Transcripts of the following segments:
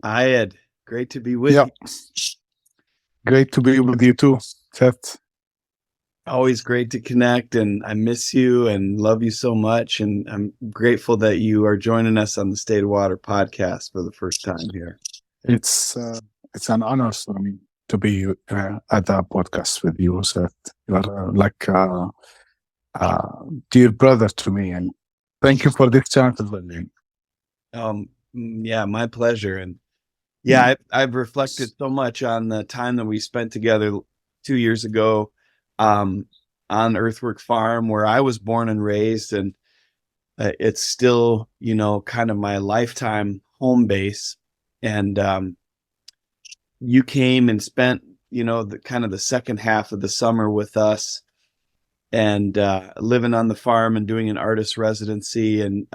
Ayed, great to be with Yeah, you. great to be with you too, Seth. Always great to connect, and I miss you and love you so much. And I'm grateful that you are joining us on the State of Water podcast for the first time here. It's uh, it's an honor for me to be at the podcast with you, Seth. You are like a dear brother to me, and thank you for this chance as well. Yeah, my pleasure. And yeah, Mm. I've reflected so much on the time that we spent together 2 years ago um, on Earthwork Farm, where I was born and raised, and it's still, kind of my lifetime home base. And you came and spent, the kind of the second half of the summer with us and living on the farm and doing an artist residency. And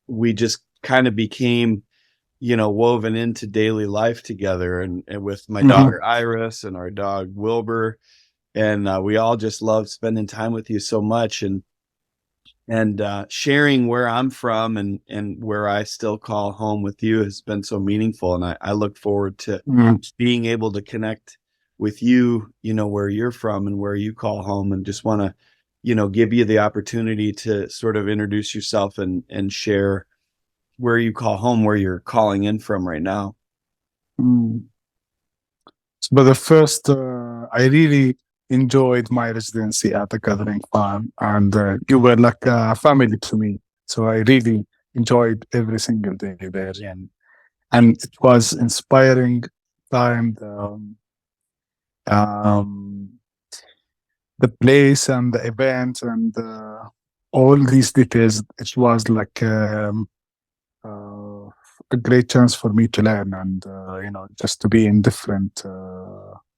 we just kind of became, woven into daily life together and with my Mhm. daughter Iris and our dog Wilbur. And we all just love spending time with you so much. And sharing where I'm from and where I still call home with you has been so meaningful. And I look forward to Mm. being able to connect with you, where you're from and where you call home, and just want to, give you the opportunity to sort of introduce yourself and share where you call home, where you're calling in from right now. Mm. But the first, I really enjoyed my residency at the Gathering Farm, and you were like a family to me. So I really enjoyed every single day there, and it was inspiring time. Um, the place and the event and all these details. It was like a great chance for me to learn and just to be in different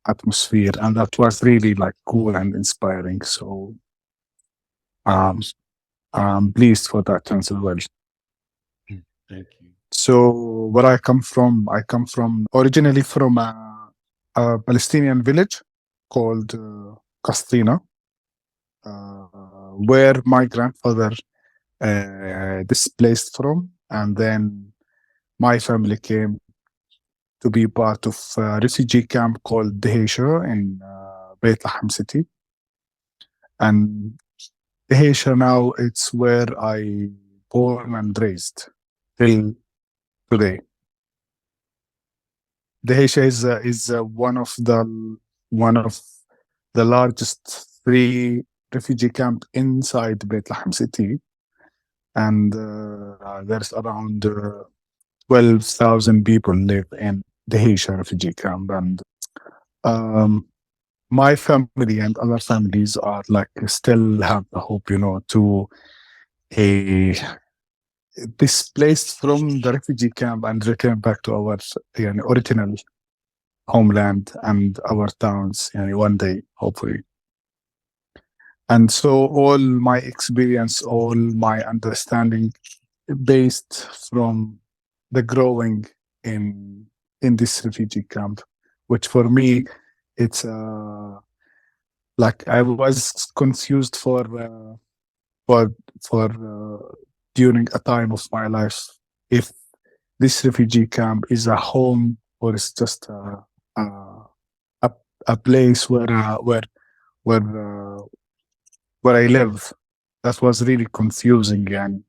atmosphere, and that was really like cool and inspiring. So um, I'm pleased for that chance as well. Thank you. So where I come from originally from a Palestinian village called Castina, where my grandfather displaced from, and then my family came to be part of a refugee camp called Dheisha in Bethlehem city. And Dheisha now it's where I born and raised till today. Dheisha is one of the largest three refugee camp inside Bethlehem city, and there's around 12,000 people live in the Haitian refugee camp. And um, my family and other families are like still have the hope, to a displaced from the refugee camp and return back to our original homeland and our towns one day, hopefully. And so all my experience, all my understanding based from the growing in in this refugee camp, which for me it's like I was confused for for during a time of my life if this refugee camp is a home or it's just a, a place where where I live. That was really confusing, and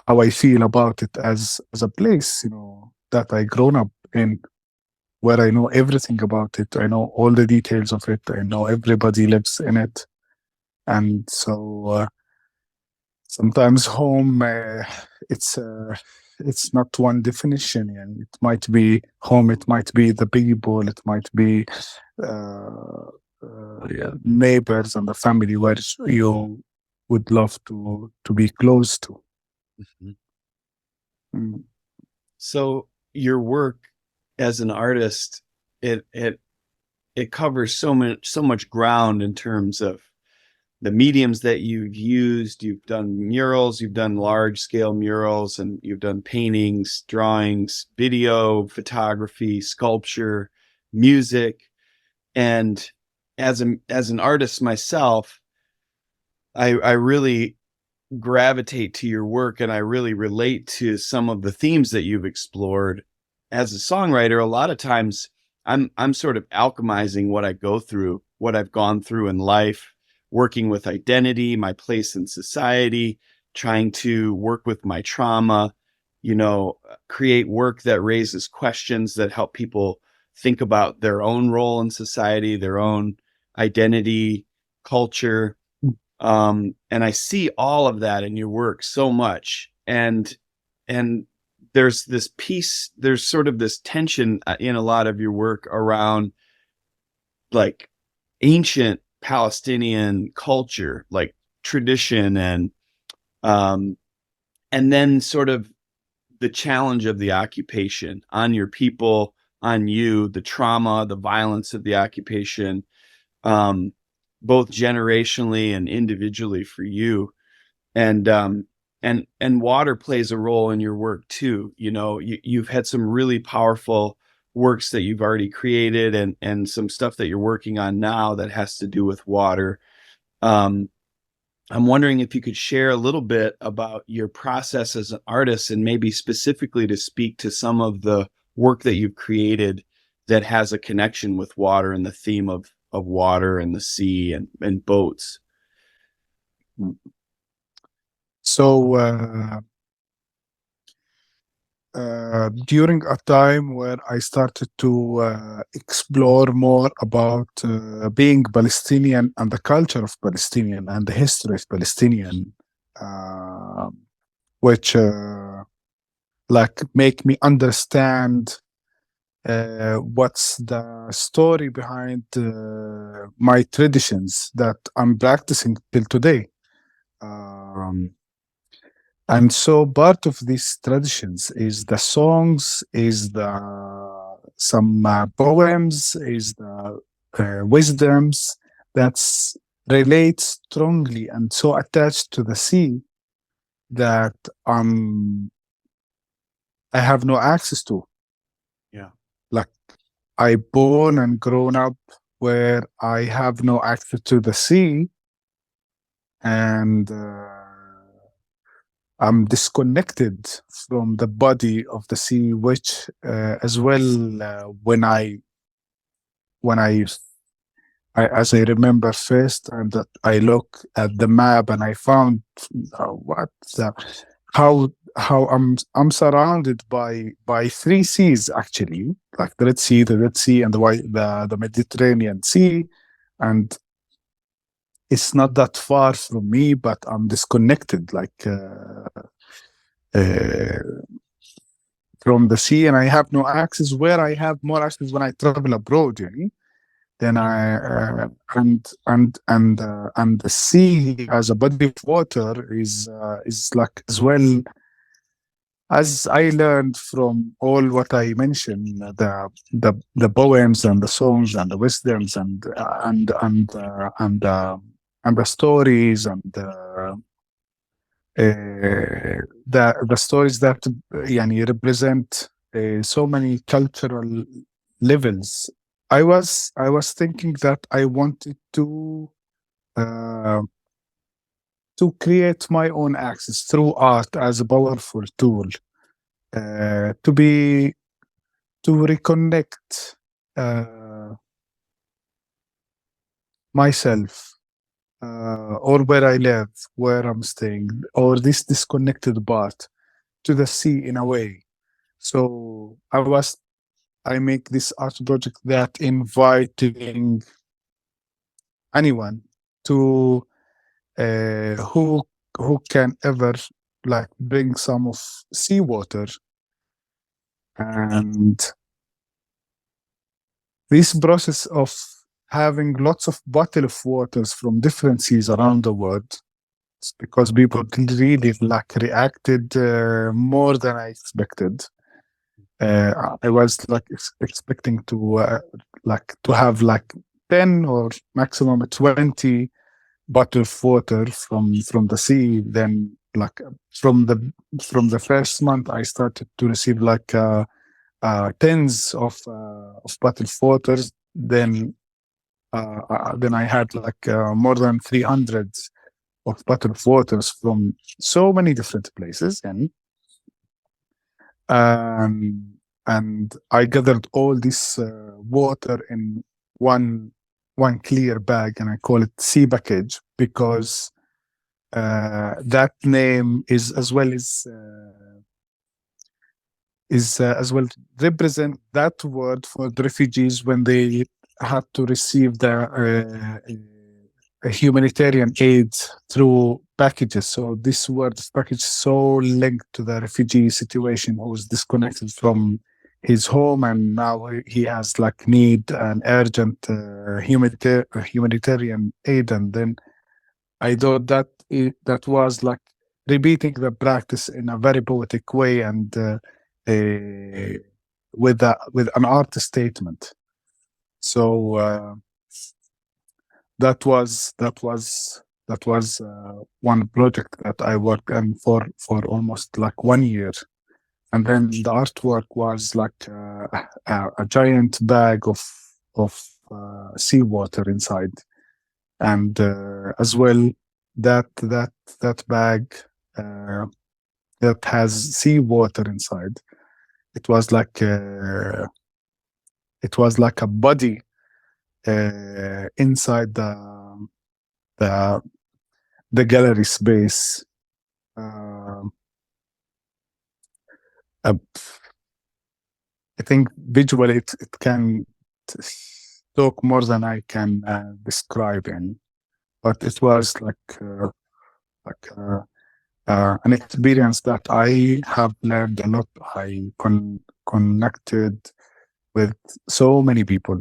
how I feel about it as a place, that I grown up in, where I know everything about it. I know all the details of it. I know everybody lives in it, and so sometimes home, it's not one definition, and it might be home. It might be the people. It might be yeah, neighbors and the family where you would love to be close to. Mhm. Mm. So your work as an artist, it it covers so much ground in terms of the mediums that you've used. You've done murals, you've done large scale murals, and you've done paintings, drawings, video, photography, sculpture, music. And as an artist myself, I really gravitate to your work, and I really relate to some of the themes that you've explored. As a songwriter, a lot of times I'm sort of alchemizing what I go through, what I've gone through in life, working with identity, my place in society, trying to work with my trauma, create work that raises questions that help people think about their own role in society, their own identity, culture. And I see all of that in your work so much. And there's this piece, there's sort of this tension in a lot of your work around like ancient Palestinian culture, like tradition, and then sort of the challenge of the occupation on your people, on you, the trauma, the violence of the occupation, both generationally and individually for you. And water plays a role in your work too. You've had some really powerful works that you've already created, and some stuff that you're working on now that has to do with water. I'm wondering if you could share a little bit about your process as an artist, and maybe specifically to speak to some of the work that you've created that has a connection with water and the theme of water and the sea and boats. So during a time where I started to explore more about being Palestinian and the culture of Palestinian and the history of Palestinian, which like make me understand what's the story behind my traditions that I'm practicing till today. And so part of these traditions is the songs, is the some poems, is the wisdoms that's relate strongly and so attached to the sea that I have no access to. Yeah. Like I born and grown up where I have no access to the sea, and I'm disconnected from the body of the sea, which as well as I remember first time that I look at the map and I found what the how I'm surrounded by three seas actually, like the Red Sea, and the Mediterranean Sea, and it's not that far from me, but I'm disconnected, like from the sea, and I have no access. Where I have more access when I travel abroad, then and the sea as a body of water is like as well. As I learned from all what I mentioned, the poems and the songs and the wisdoms and the stories and the stories that represent so many cultural levels. I was thinking that I wanted to create my own access through art as a powerful tool to reconnect myself or where I live, where I'm staying, or this disconnected part to the sea in a way. So I make this art project that inviting anyone to who can ever like bring some of seawater, and this process of having lots of bottle of waters from different seas around the world, it's because people really like reacted more than I expected. I was like expecting to have like 10 or maximum 20 bottle of water from the sea. Then like from the first month I started to receive like tens of bottle of waters. Then I had like more than 300 bottle of waters from so many different places, um, and I gathered all this water in one clear bag, and I call it sea package because that name is as well represent that word for the refugees when they had to receive the humanitarian aid through packages. So this word package is so linked to the refugee situation who was disconnected from his home, and now he has like need an urgent humanitarian aid. And then I thought that that was like repeating the practice in a very poetic way, and with an art statement. So that was one project that I worked on for almost like 1 year, and then the artwork was like a giant bag of seawater inside, and as well that bag that has seawater inside. It was like a body inside the the gallery space. Uh, I think visually it can talk more than I can describe, but it was like an experience that I have learned a lot. I connected with so many people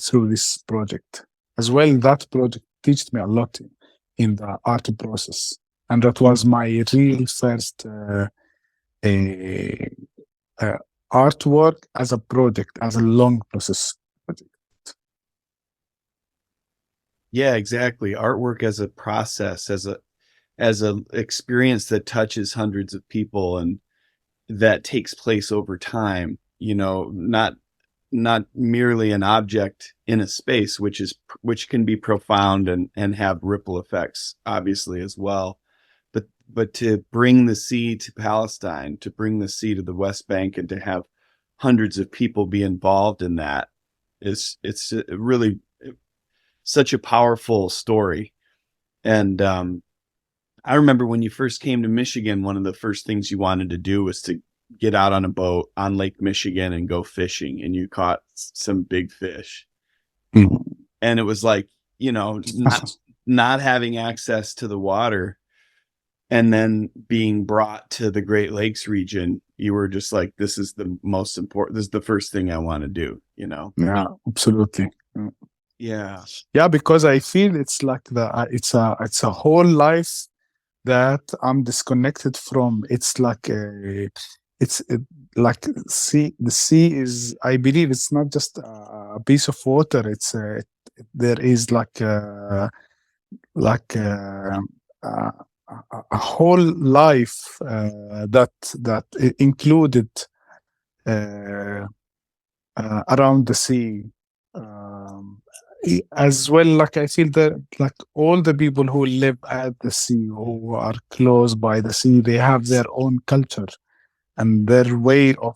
through this project. As well, that project taught me a lot in the art process. And that was my real first artwork as a project, as a long process project. Yeah, exactly. Artwork as a process, as a experience that touches hundreds of people and that takes place over time, not merely an object in a space, which can be profound and have ripple effects, obviously, as well. But to bring the sea to Palestine, to bring the sea to the West Bank, and to have hundreds of people be involved in that it's really such a powerful story. And I remember when you first came to Michigan, one of the first things you wanted to do was to get out on a boat on Lake Michigan and go fishing, and you caught some big fish. Mm-hmm. And it was like, not having access to the water and then being brought to the Great Lakes region, you were just like, this is the most important, this is the first thing I want to do, Yeah, absolutely. Yeah, because I feel it's like it's a whole life that I'm disconnected from. It's like like the sea is, I believe it's not just a piece of water. There is like a whole life that included around the sea. As well, like I feel that like all the people who live at the sea, who are close by the sea, they have their own culture and their way of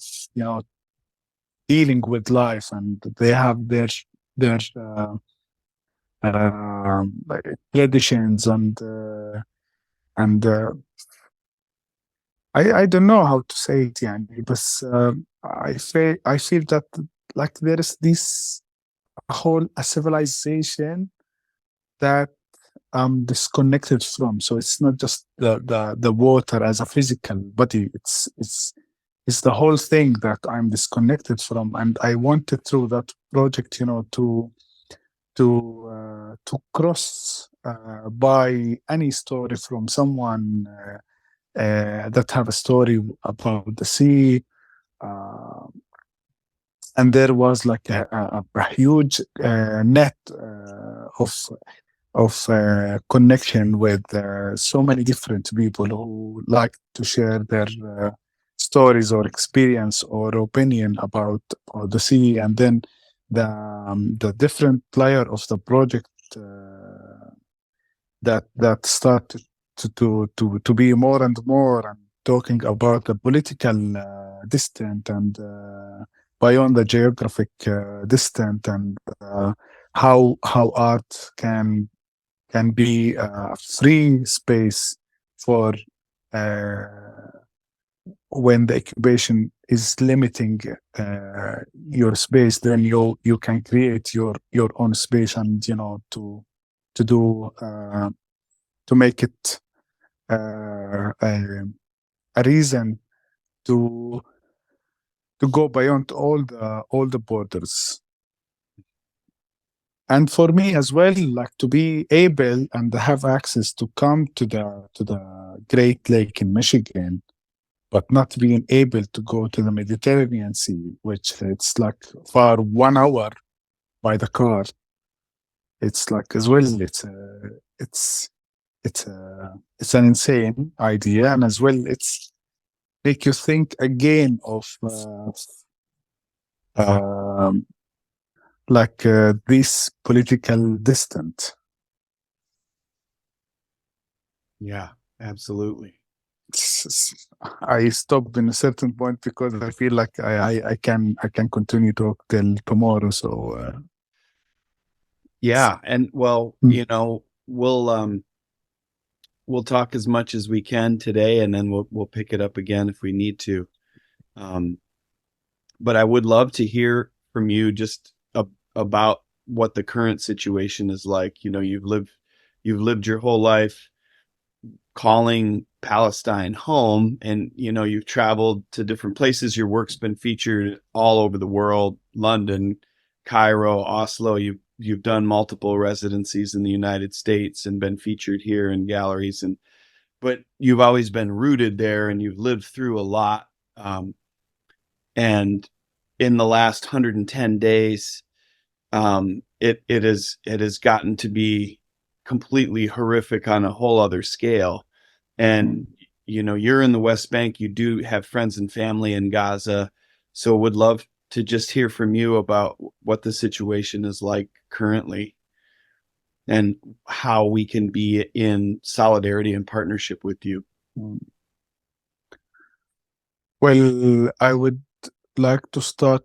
dealing with life, and they have their like traditions, and I don't know how to say it, يعني, but I feel that like there is this whole a civilization that I'm disconnected from. So it's not just the water as a physical body. It's the whole thing that I'm disconnected from, and I wanted through that project, to cross by any story from someone that have a story about the sea. And there was like a huge net of connection with so many different people who like to share their stories or experience or opinion about the sea. And then the different layer of the project that start to be more and more and talking about the political distance and beyond the geographic distance and how art can be a free space for uh, when the occupation is limiting your space, then you can create your own space and to do to make it a reason to go beyond all the borders. And for me as well, like to be able and have access to come to the Great Lake in Michigan, but not being able to go to the Mediterranean Sea, which it's like far 1 hour by the car. It's like as well, it's an insane idea, and as well, it's make you think again of um, like this political distance. Yeah, absolutely. I stopped in a certain point because I feel like I can continue to talk till tomorrow. So Yeah, and well, we'll talk as much as we can today, and then we'll pick it up again if we need to. But I would love to hear from you just about what the current situation is like. You've lived your whole life calling Palestine home, and you've traveled to different places. Your work's been featured all over the world: London, Cairo, Oslo. You've done multiple residencies in the United States and been featured here in galleries, but you've always been rooted there, and you've lived through a lot. And in the last 110 days, it has gotten to be completely horrific on a whole other scale. And you're in the West Bank. You do have friends and family in Gaza, so would love to just hear from you about what the situation is like currently and how we can be in solidarity and partnership with you. well, I would like to start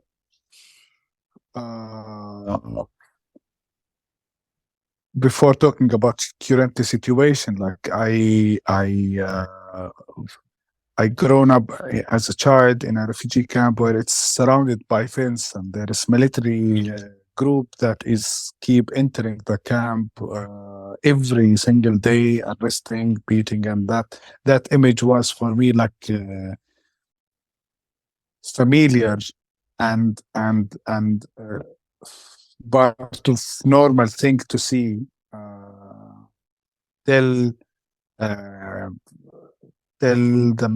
before talking about current situation. Like I grown up as a child in a refugee camp where it's surrounded by fence and there is military group that is keep entering the camp every single day, arresting, beating, and that image was for me like familiar and part of normal thing to see till uh, till the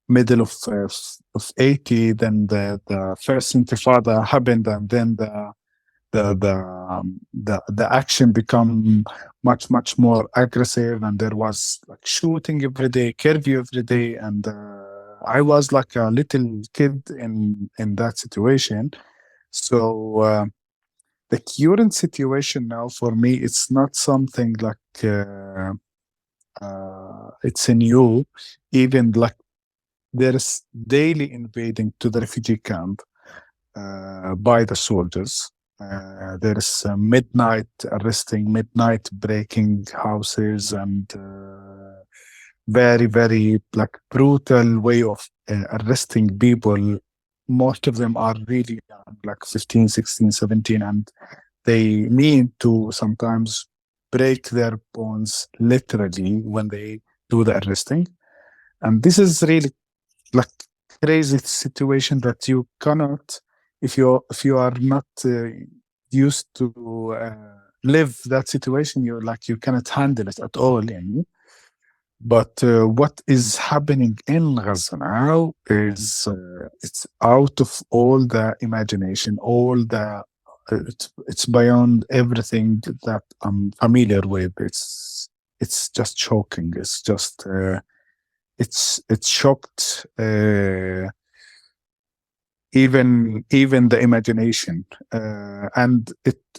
middle of 80. Then the first intifada happened, and then the action become much more aggressive, and there was like shooting every day, curfew every day, and I was like a little kid in that situation. So the current situation now for me, it's not something like it's a new, even like there's daily invading to the refugee camp by the soldiers. There's midnight arresting, midnight breaking houses, and very like brutal way of arresting people. Most of them are really young, like 15, 16, 17, and they mean to sometimes break their bones literally when they do the arresting. And this is really like crazy situation that you cannot, if you are not used to live that situation, you cannot handle it at all. But what is happening in Gaza now is it's out of all the imagination, all the it's beyond everything that I'm familiar with. It's just shocking. It's just it's shocked even the imagination, and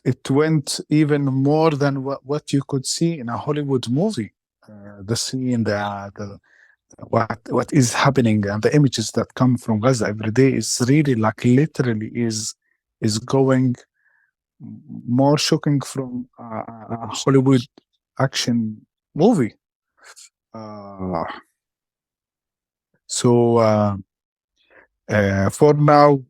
it went even more than what you could see in a Hollywood movie. The scene, the what is happening, and the images that come from Gaza every day is really like literally is going more shocking from a Hollywood action movie. Uh, so for now,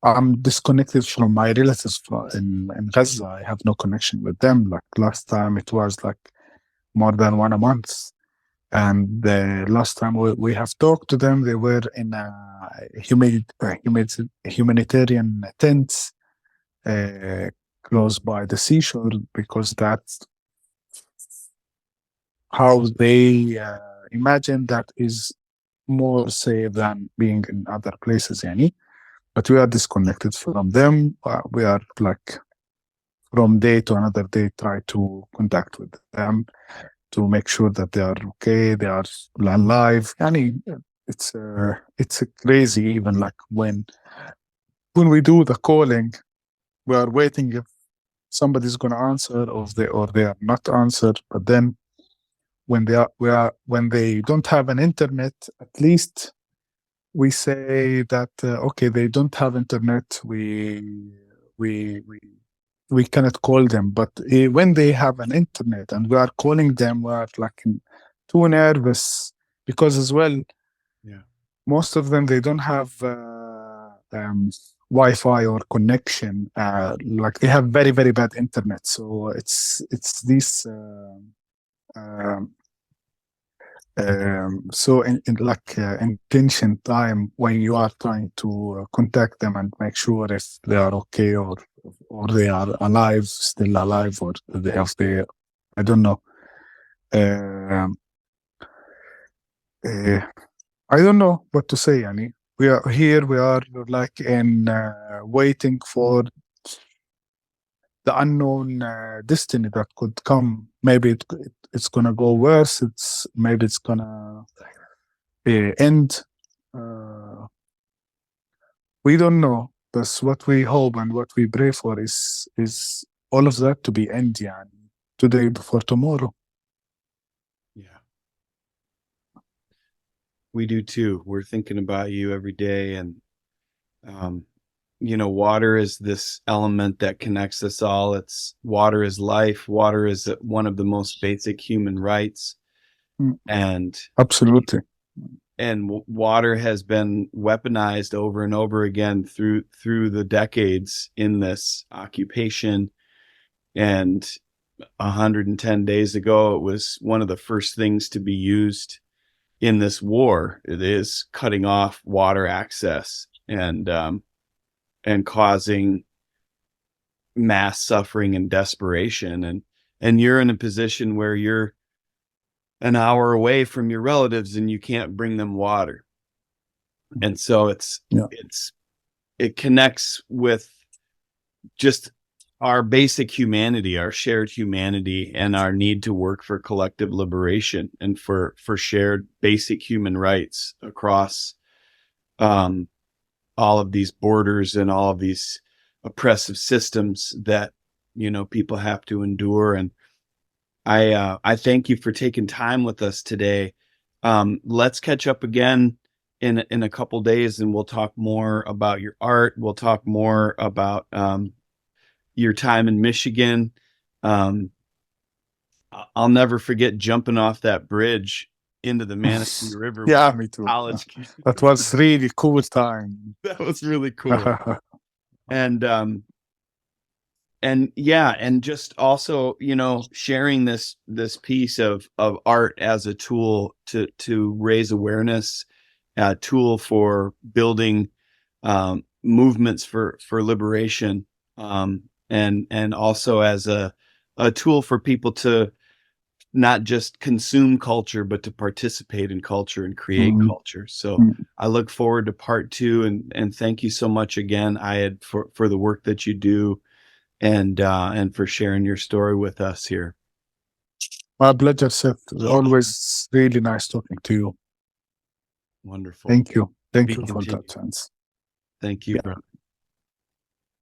I'm disconnected from my relatives in Gaza. I have no connection with them. Like last time, it was like more than 1 month. And the last time we have talked to them, they were in a humanitarian tents close by the seashore, because that's how they imagine that is more safe than being in other places. Yani. But we are disconnected from them. We are like from day to another day try to contact with them to make sure that they are okay, they are alive. Yani, it's crazy. Even like when we do the calling, we are waiting if somebody's going to answer or they are not answered. But then when when they don't have an internet, at least we say that okay, they don't have internet. We we cannot call them. But when they have an internet and we are calling them, we are like too nervous, because as well, Yeah. most of them, they don't have Wi-Fi or connection. Like they have very, very bad internet. So it's this. So in like intention time when you are trying to contact them and make sure if they are okay or they are alive, still alive, or they have their, I don't know. I don't know what to say, Yani. We are here, we are like in waiting for the unknown destiny that could come. Maybe it's gonna go worse. Maybe it's gonna end. We don't know. That's what we hope and what we pray for is all of that to be end, yani, today before tomorrow. Yeah. We do too. We're thinking about you every day. And, water is this element that connects us all. Water is life. Water is one of the most basic human rights. And absolutely. And water has been weaponized over and over again through the decades in this occupation. And 110 days ago, it was one of the first things to be used in this war. It is cutting off water access and causing mass suffering and desperation. And you're in a position where you're an hour away from your relatives and you can't bring them water. And so it connects with just our basic humanity, our shared humanity, and our need to work for collective liberation and for shared basic human rights across all of these borders and all of these oppressive systems that people have to endure. And I thank you for taking time with us today. Let's catch up again in a couple days, and we'll talk more about your art. We'll talk more about your time in Michigan. I'll never forget jumping off that bridge into the Manistee River. Yeah, me too. College. That was really cool time. That was really cool. And yeah, and just also, sharing this piece of art as a tool to raise awareness, a tool for building movements for liberation, and also as a tool for people to not just consume culture, but to participate in culture and create culture. So I look forward to part 2, and thank you so much again, Ayed, for the work that you do. And for sharing your story with us here. My pleasure, Seth. It's always really nice talking to you. Wonderful. Thank you. Thank you for that chance. Thank you, Yeah. brother.